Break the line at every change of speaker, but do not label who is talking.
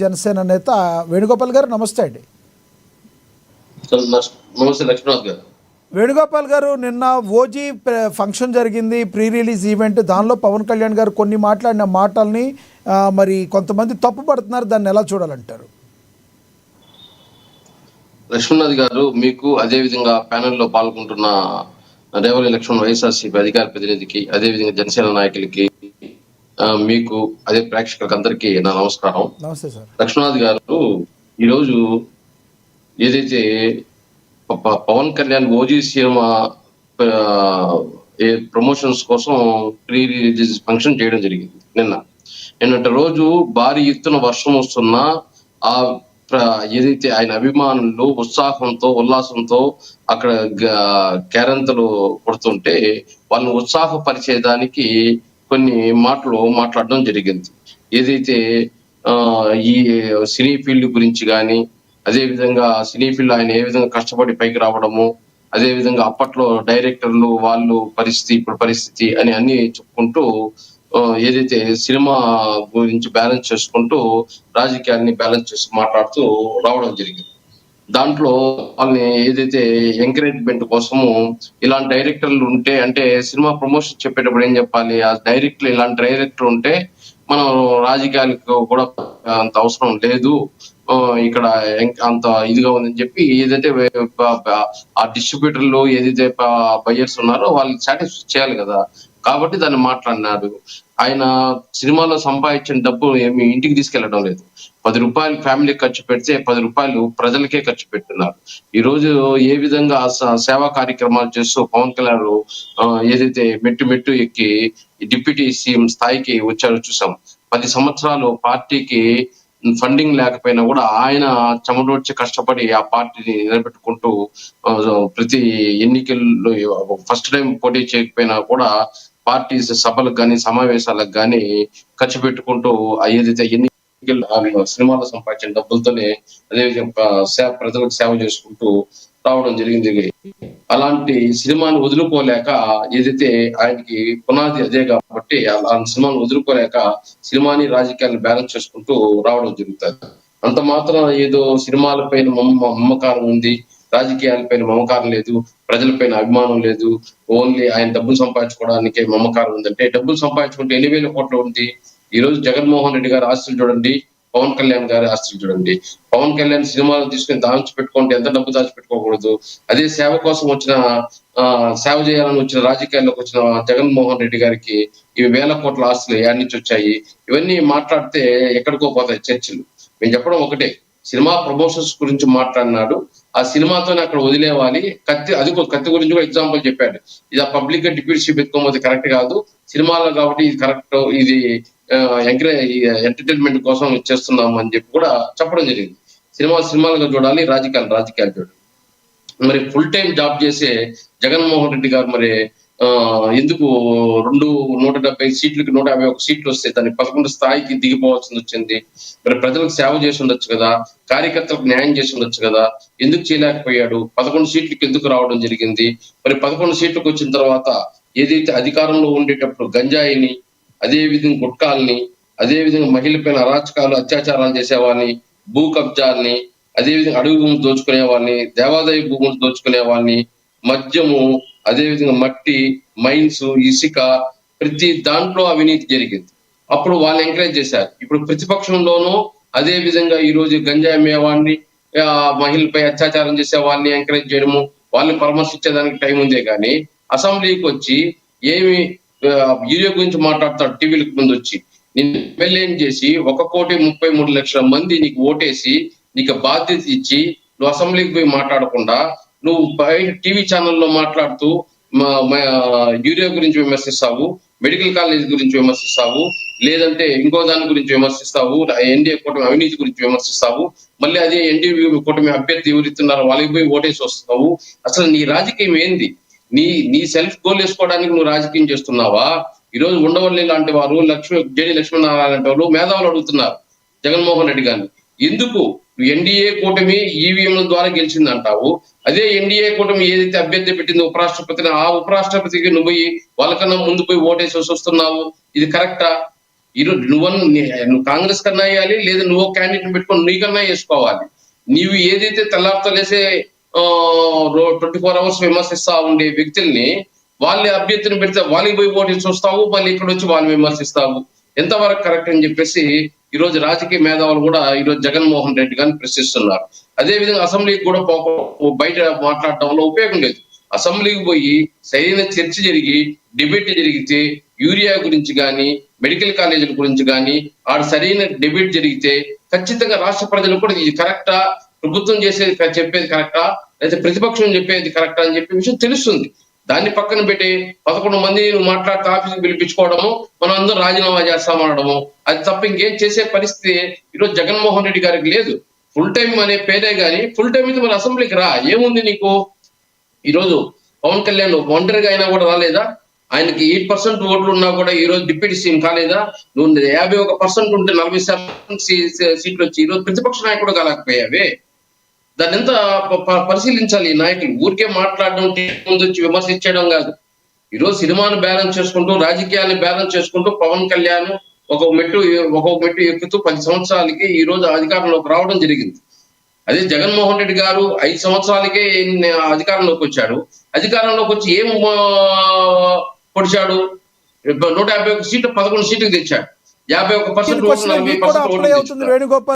జనసేన నేత వేణుగోపాల్ గారు నమస్తే అండి.
నమస్తే లక్ష్మణ్ గారు.
వేణుగోపాల్ గారు, నిన్న ఓజీ ఫంక్షన్ జరిగింది, ప్రీ రిలీజ్ ఈవెంట్. దానిలో పవన్ కళ్యాణ్ గారు కొన్ని మాట్లాడిన మాటల్ని మరి కొంతమంది తప్పు పడుతున్నారు. దాన్ని ఎలా చూడాలంటారు?
లక్ష్మణ్ గారు, మీకు అదే విధంగా ప్యానెల్లో పాల్గొంటున్న రేవలి లక్ష్మణ్ వైఎస్ఆర్సీపీ అధికార ప్రతినిధికి, అదే విధంగా జనసేన నాయకులకి, మీకు అదే ప్రేక్షకులకు అందరికీ నా నమస్కారం.
నమస్తే సార్.
లక్ష్మణ్ గారు, ఈరోజు ఏదైతే Pawan Kalyan OG cinema promotions కోసం ప్రీ రిలీజ్ ఫంక్షన్ చేయడం జరిగింది. నిన్నటి రోజు భారీ ఎత్తున వర్షం వస్తున్నా ఆ ఏదైతే ఆయన అభిమానులు ఉత్సాహంతో ఉల్లాసంతో అక్కడ కేరంతలు కొడుతుంటే వాళ్ళని ఉత్సాహపరిచేదానికి కొన్ని మాటలు మాట్లాడడం జరిగింది. ఏదైతే ఈ సినీ ఫీల్డ్ గురించి కానీ, అదే విధంగా సినీ ఫీల్డ్ ఆయన ఏ విధంగా కష్టపడి పైకి రావడము, అదే విధంగా అప్పట్లో డైరెక్టర్లు వాళ్ళు పరిస్థితి, ఇప్పుడు పరిస్థితి అని అన్ని చెప్పుకుంటూ ఏదైతే సినిమా గురించి బ్యాలెన్స్ చేసుకుంటూ రాజకీయాన్ని బ్యాలెన్స్ చేసి మాట్లాడుతూ రావడం జరిగింది. దాంట్లో వాళ్ళని ఏదైతే ఎంకరేజ్మెంట్ కోసము ఇలాంటి డైరెక్టర్లు ఉంటే, అంటే సినిమా ప్రమోషన్ చెప్పేటప్పుడు ఏం చెప్పాలి, ఆ డైరెక్టర్ ఇలాంటి డైరెక్టర్ ఉంటే మనం రాజకీయాలకు కూడా అంత అవసరం లేదు, ఇక్కడ అంత ఇదిగా ఉందని చెప్పి ఏదైతే ఆ డిస్ట్రిబ్యూటర్లు ఏదైతే బయ్యర్స్ ఉన్నారో వాళ్ళకి సాటిస్ఫై చేయాలి కదా. కాబట్టి దాన్ని మాట్లాడినారు. ఆయన సినిమాలో సంపాదించిన డబ్బు ఏమి ఇంటికి తీసుకెళ్లడం లేదు. 10 రూపాయలు ఫ్యామిలీకి ఖర్చు పెడితే 10 రూపాయలు ప్రజలకే ఖర్చు పెడుతున్నారు. ఈ రోజు ఏ విధంగా సేవా కార్యక్రమాలు చేస్తూ పవన్ కళ్యాణ్ ఏదైతే మెట్టు ఎక్కి డిప్యూటీ సీఎం స్థాయికి వచ్చారో చూసాం. 10 సంవత్సరాలు పార్టీకి ఫండింగ్ లేకపోయినా కూడా ఆయన చెమటోడ్చి కష్టపడి ఆ పార్టీని నిలబెట్టుకుంటూ ప్రతి ఎన్నికల్లో ఫస్ట్ టైం పోటీ చేయకపోయినా కూడా పార్టీ సభలకు కానీ సమావేశాలకు కానీ ఖర్చు పెట్టుకుంటూ ఏదైతే ఎన్నికలు సినిమాలో సంపాదించిన డబ్బులతోనే అదేవిధంగా ప్రజలకు సేవ చేసుకుంటూ రావడం జరిగింది. అలాంటి సినిమాను వదులుకోలేక, ఏదైతే ఆయనకి పునాది అదే కాబట్టి ఆ సినిమాను వదులుకోలేక సినిమాని రాజకీయాలను బ్యాలెన్స్ చేసుకుంటూ రావడం జరుగుతుంది. అంత మాత్రం ఏదో సినిమాలపైన మమకారం ఉంది, రాజకీయాలపైన మమకారం లేదు, ప్రజలపైన అభిమానం లేదు, ఓన్లీ ఆయన డబ్బులు సంపాదించుకోవడానికి మమకారం ఉందంటే, డబ్బులు సంపాదించుకుంటే 8,000 కోట్లు ఉంది. ఈ రోజు జగన్మోహన్ రెడ్డి గారి ఆస్తులు చూడండి, పవన్ కళ్యాణ్ గారి ఆస్తులు చూడండి. పవన్ కళ్యాణ్ సినిమాలు తీసుకుని దాచిపెట్టుకుంటే ఎంత డబ్బు దాచిపెట్టుకోకూడదు. అదే సేవ కోసం వచ్చిన సేవ చేయాలని వచ్చిన రాజకీయాల్లోకి వచ్చిన జగన్మోహన్ రెడ్డి గారికి ఇవి 1,000 కోట్ల ఆస్తులు ఏడు నుంచి వచ్చాయి. ఇవన్నీ మాట్లాడితే ఎక్కడికో పోతాయి చర్చలు. మేము చెప్పడం ఒకటే, సినిమా ప్రమోషన్స్ గురించి మాట్లాడినాడు, ఆ సినిమాతోనే అక్కడ వదిలేవాలి. కత్తి గురించి కూడా ఎగ్జాంపుల్ చెప్పాడు. ఇది ఆ పబ్లిక్ గా డిప్యూటీషిప్ ఎత్తుకోమోది కరెక్ట్ కాదు, సినిమాలో కాబట్టి ఇది కరెక్ట్, ఇది ఎంటర్టైన్మెంట్ కోసం చేస్తున్నాము అని చెప్పి కూడా చెప్పడం జరిగింది. సినిమాలుగా చూడాలి, రాజకీయాలు చూడాలి. మరి ఫుల్ టైం జాబ్ చేసే జగన్మోహన్ రెడ్డి గారు మరి ఎందుకు 170 సీట్లకి 151 సీట్లు వస్తే దాన్ని 11 స్థాయికి దిగిపోవాల్సి వచ్చింది? మరి ప్రజలకు సేవ చేసి ఉండొచ్చు కదా, కార్యకర్తలకు న్యాయం చేసి ఉండొచ్చు కదా, ఎందుకు చేయలేకపోయాడు? 11 సీట్లకి ఎందుకు రావడం జరిగింది? మరి 11 సీట్లకు వచ్చిన తర్వాత ఏదైతే అధికారంలో ఉండేటప్పుడు గంజాయిని, అదే విధంగా గుట్కాల్ని, అదే విధంగా మహిళపైన అరాచకాలు అత్యాచారాలు చేసేవాళ్ళని, భూ కబ్జాల్ని, అదేవిధంగా అడవి భూములు దోచుకునే వాళ్ళని, దేవాదాయ భూములు దోచుకునే వాళ్ళని, మద్యము, అదేవిధంగా మట్టి, మైన్స్, ఇసుక, ప్రతి దాంట్లో అవినీతి జరిగింది. అప్పుడు వాళ్ళు ఎంకరేజ్ చేశారు. ఇప్పుడు ప్రతిపక్షంలోనూ అదే విధంగా ఈ రోజు గంజాయి అమ్మేవాడిని, మహిళలపై అత్యాచారం చేసే వాళ్ళని ఎంకరేజ్ చేయడము, వాళ్ళని పరామర్శించేదానికి టైం ఉందే కానీ అసెంబ్లీకి వచ్చి ఏమి వీడియో గురించి మాట్లాడతాడు టీవీలకు ముందు వచ్చి. నిన్ను ఎమ్మెల్యేం చేసి 1,33,00,000 మంది నీకు ఓటేసి నీకు బాధ్యత ఇచ్చి నువ్వు అసెంబ్లీకి పోయి మాట్లాడకుండా నువ్వు బయట టీవీ ఛానల్లో మాట్లాడుతూ యూరియా గురించి విమర్శిస్తావు, మెడికల్ కాలేజ్ గురించి విమర్శిస్తావు, లేదంటే ఇంకో దాని గురించి విమర్శిస్తావు, ఎన్డీఏ కూటమి అవినీతి గురించి విమర్శిస్తావు, మళ్ళీ అదే ఎన్డీఏ కూటమి అభ్యర్థి ఎవరిస్తున్నారో వాళ్ళకి పోయి ఓటేసి వస్తావు. అసలు నీ రాజకీయం ఏంది? నీ సెల్ఫ్ గోల్ వేసుకోవడానికి నువ్వు రాజకీయం చేస్తున్నావా? ఈ రోజు ఉండవల్లి లాంటి వారు, జేడి లక్ష్మీనారాయణ లాంటి వాళ్ళు మేధావులు అడుగుతున్నారు జగన్మోహన్ రెడ్డి గారిని, ఎందుకు ఎన్డీఏ కూటమి ఈవీఎంల ద్వారా గెలిచిందంటావు, అదే ఎన్డీఏ కూటమి ఏదైతే అభ్యర్థి పెట్టిందో ఉపరాష్ట్రపతిని, ఆ ఉపరాష్ట్రపతికి నువ్వు వాళ్ళకన్నా ముందు పోయి ఓటేసి వస్తున్నావు, ఇది కరెక్టా? ఈరోజు నువ్వు కాంగ్రెస్ కన్నా వేయాలి, లేదా నువ్వు క్యాండిడేట్ పెట్టుకొని నీకన్నా వేసుకోవాలి. నీవు ఏదైతే తెల్లారితలేసే 24 అవర్స్ విమర్శిస్తా ఉండే వ్యక్తుల్ని వాళ్ళ అభ్యర్థిని పెడితే వాళ్ళకి పోయి ఓటు చూస్తావు, మళ్ళీ ఇక్కడ వచ్చి వాళ్ళు విమర్శిస్తావు. ఎంతవరకు కరెక్ట్ అని చెప్పేసి ఈ రోజు రాజకీయ మేధావులు కూడా ఈ రోజు జగన్మోహన్ రెడ్డి గారిని ప్రశ్నిస్తున్నారు. అదే విధంగా అసెంబ్లీకి కూడా బయట మాట్లాడటంలో ఉపయోగం లేదు. అసెంబ్లీకి పోయి సరైన చర్చ జరిగి డిబేట్ జరిగితే యూరియా గురించి కానీ మెడికల్ కాలేజీల గురించి కానీ ఆడ సరైన డిబేట్ జరిగితే ఖచ్చితంగా రాష్ట్ర ప్రజలు కూడా ఇది కరెక్టా, ప్రభుత్వం చెప్పేది కరెక్టా, లేదా ప్రతిపక్షం చెప్పేది కరెక్టా అని చెప్పే విషయం తెలుస్తుంది. దాన్ని పక్కన పెట్టి 11 మంది నువ్వు మాట్లాడితే ఆఫీస్కి పిలిపించుకోవడము, మనం అందరూ రాజీనామా చేస్తామనడము, అది తప్ప ఇంకేం చేసే పరిస్థితి ఈరోజు జగన్మోహన్ రెడ్డి గారికి లేదు. ఫుల్ టైం అనే పేరే గాని ఫుల్ టైం అయితే మరి అసెంబ్లీకి రా, ఏముంది నీకు? ఈరోజు పవన్ కళ్యాణ్ ఒంటరిగా అయినా కూడా రాలేదా? ఆయనకి 8% ఓట్లు ఉన్నా కూడా ఈ రోజు డిప్యూటీ సీఎం కాలేదా? నువ్వు 51% ఉంటే 47 సీట్లు వచ్చి ఈ రోజు ప్రతిపక్ష నాయకుడు కాలేకపోయావే. దాన్ని ఎంత పరిశీలించాలి ఈ నాయకులు. ఊరికే మాట్లాడడం, ముందు వచ్చి విమర్శించడం కాదు. ఈ రోజు సినిమాను బ్యాలెన్స్ చేసుకుంటూ, రాజకీయాన్ని బ్యాలెన్స్ చేసుకుంటూ పవన్ కళ్యాణ్ ఒక్కొక్క మెట్టు ఎక్కుతూ 10 సంవత్సరాలకి ఈ రోజు అధికారంలోకి రావడం జరిగింది. అదే జగన్మోహన్ రెడ్డి గారు 5 సంవత్సరాలకే అధికారంలోకి వచ్చాడు. అధికారంలోకి వచ్చి ఏం పొడిచాడు? 151 సీట్లు 11 సీట్లకు తెచ్చాడు. 51% ఓట్లు 40% ఓట్లు తెచ్చాడు.
వేణుగోపాల్